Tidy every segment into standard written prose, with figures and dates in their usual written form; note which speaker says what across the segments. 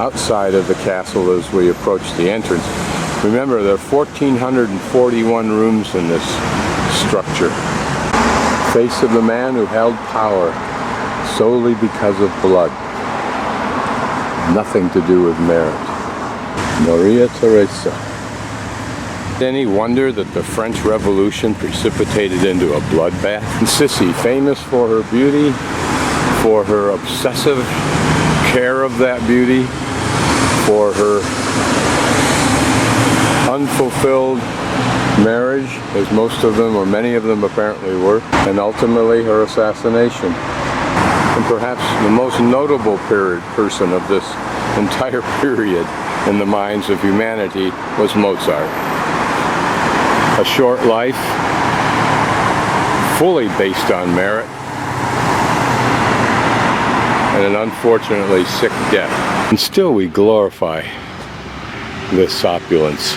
Speaker 1: outside of the castle as we approach the entrance. Remember, there are 1,441 rooms in this structure. Face of the man who held power solely because of blood. Nothing to do with merit. Maria Theresa. Any wonder that the French Revolution precipitated into a bloodbath? And Sissy, famous for her beauty, for her obsessive care of that beauty, for her unfulfilled marriage, as most of them, or many of them apparently were, and ultimately her assassination. And perhaps the most notable person of this entire period in the minds of humanity was Mozart. A short life, fully based on merit, and an unfortunately sick death. And still we glorify this opulence,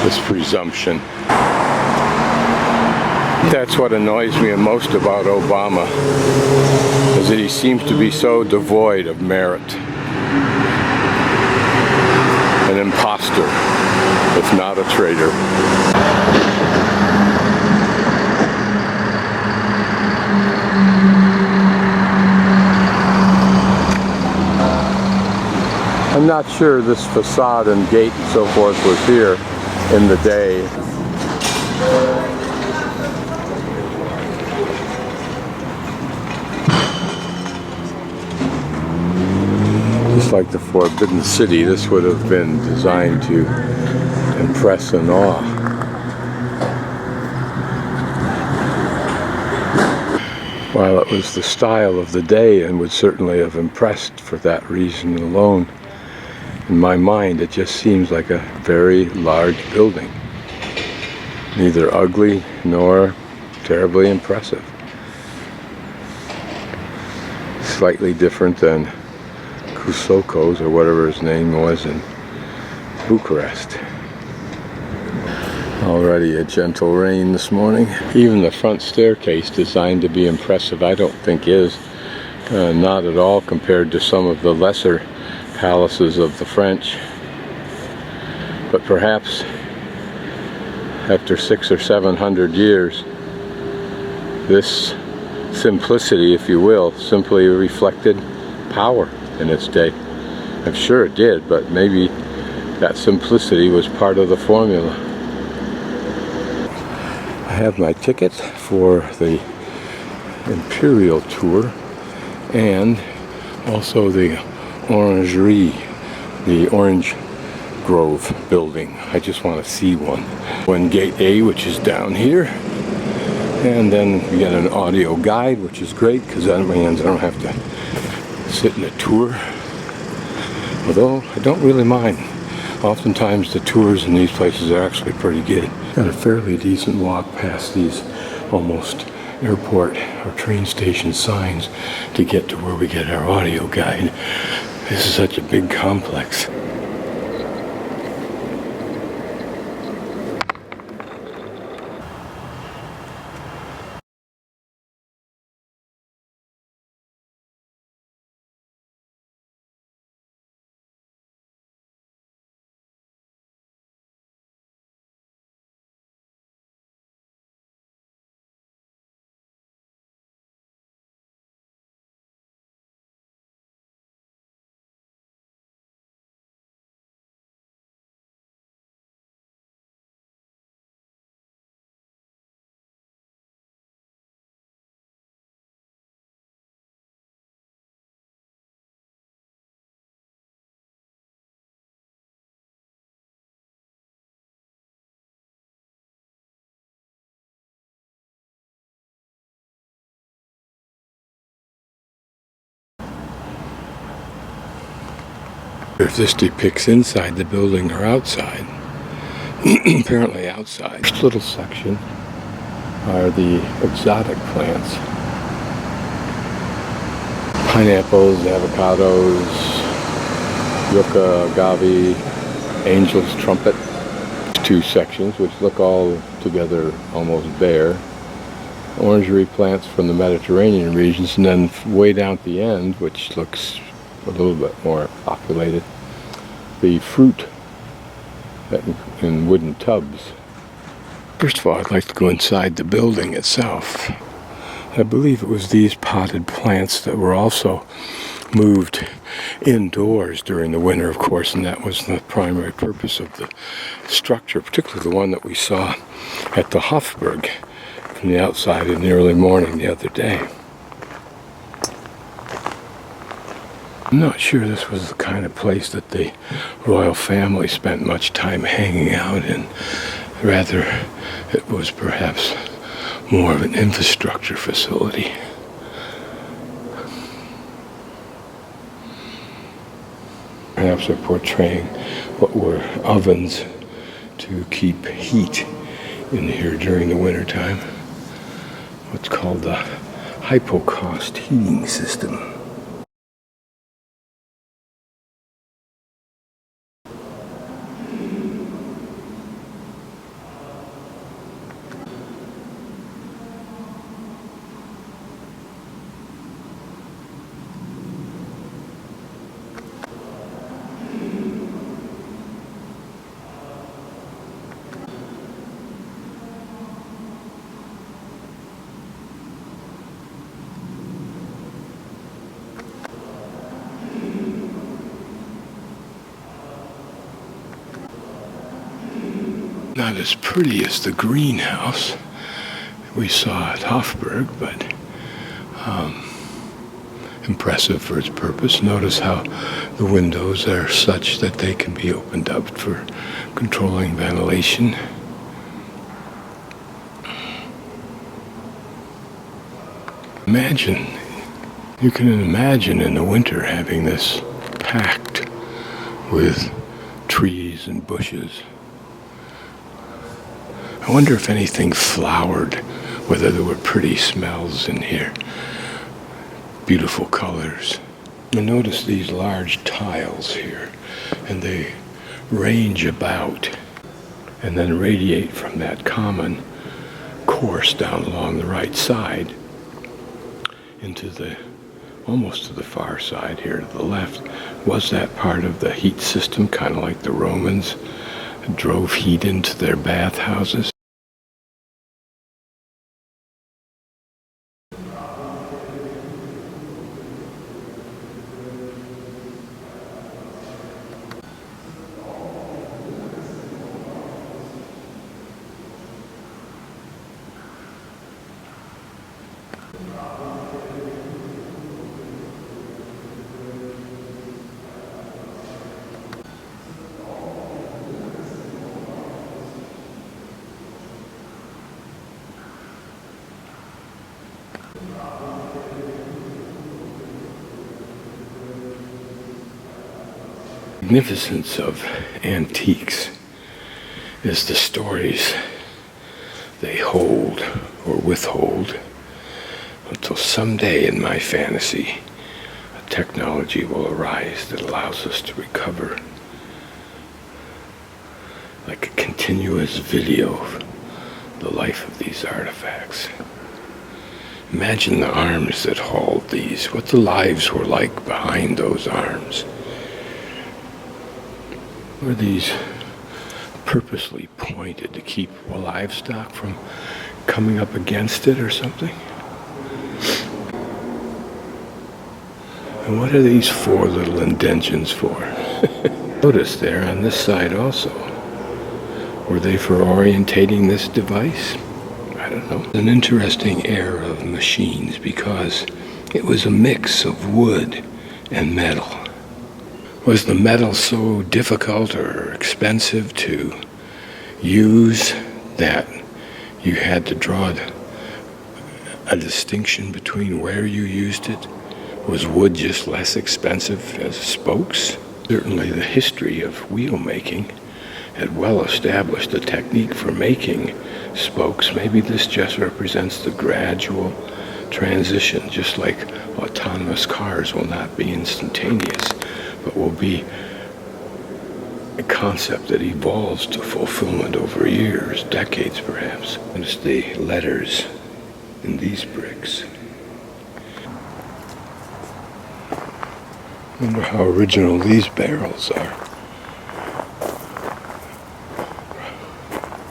Speaker 1: this presumption. That's what annoys me most about Obama, is that he seems to be so devoid of merit. An imposter, if not a traitor. I'm not sure this facade and gate and so forth was here in the day. Just like the Forbidden City, this would have been designed to impress and awe. While it was the style of the day and would certainly have impressed for that reason alone, in my mind it just seems like a very large building. Neither ugly nor terribly impressive. Slightly different than Hypocause, or whatever his name was, in Bucharest. Already a gentle rain this morning. Even the front staircase, designed to be impressive, I don't think is. Not at all compared to some of the lesser palaces of the French. But perhaps after 600 or 700 years, this simplicity, if you will, simply reflected power in its day. I'm sure it did, but maybe that simplicity was part of the formula. I have my ticket for the Imperial tour and also the Orangery, the orange grove building. I just want to see one. One gate A, which is down here, and then we get an audio guide, which is great because that means I don't have to sit in a tour, although I don't really mind. Oftentimes the tours in these places are actually pretty good. Got a fairly decent walk past these almost airport or train station signs to get to where we get our audio guide. This is such a big complex. If this depicts inside the building or outside, apparently outside. This little section are the exotic plants. Pineapples, avocados, yucca, agave, angel's trumpet. Two sections which look all together almost bare. Orangery plants from the Mediterranean regions, and then way down at the end, which looks a little bit more populated. The fruit in wooden tubs. First of all, I'd like to go inside the building itself. I believe it was these potted plants that were also moved indoors during the winter, of course, and that was the primary purpose of the structure, particularly the one that we saw at the Habsburg from the outside in the early morning the other day. I'm not sure this was the kind of place that the royal family spent much time hanging out in. Rather, it was perhaps more of an infrastructure facility. Perhaps they're portraying what were ovens to keep heat in here during the winter time. What's called the Hypocause heating system. Not as pretty as the greenhouse we saw at Habsburg, but impressive for its purpose. Notice how the windows are such that they can be opened up for controlling ventilation. You can imagine in the winter having this packed with trees and bushes. I wonder if anything flowered, whether there were pretty smells in here, beautiful colors. And notice these large tiles here, and they range about and then radiate from that common course down along the right side into almost to the far side here to the left. Was that part of the heat system, kind of like the Romans drove heat into their bathhouses? Magnificence of antiques is the stories they hold or withhold until someday in my fantasy a technology will arise that allows us to recover like a continuous video of the life of these artifacts. Imagine the arms that hauled these, what the lives were like behind those arms. Were these purposely pointed to keep livestock from coming up against it or something? And what are these four little indentions for? Notice there on this side also. Were they for orientating this device? I don't know. An interesting era of machines because it was a mix of wood and metal. Was the metal so difficult or expensive to use that you had to draw a distinction between where you used it? Was wood just less expensive as spokes? Certainly the history of wheel making had well established a technique for making spokes. Maybe this just represents the gradual transition, just like autonomous cars will not be instantaneous, but will be a concept that evolves to fulfillment over years, decades perhaps. Notice the letters in these bricks. Wonder how original these barrels are.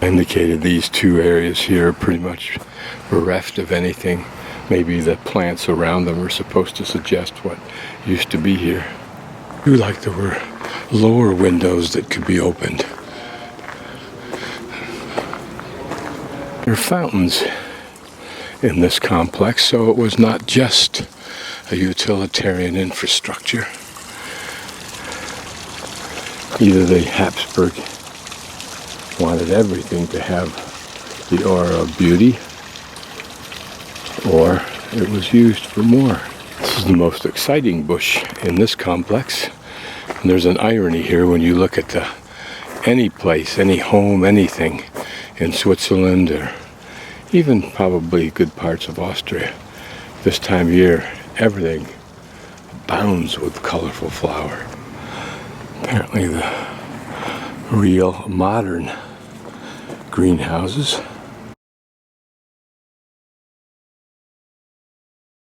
Speaker 1: I indicated these two areas here are pretty much bereft of anything. Maybe the plants around them are supposed to suggest what used to be here. I do like there were lower windows that could be opened. There are fountains in this complex, so it was not just a utilitarian infrastructure. Either the Habsburg wanted everything to have the aura of beauty, or it was used for more. This is the most exciting bush in this complex. And there's an irony here when you look at any place, any home, anything in Switzerland, or even probably good parts of Austria. This time of year, everything abounds with colorful flower. Apparently the real modern greenhouses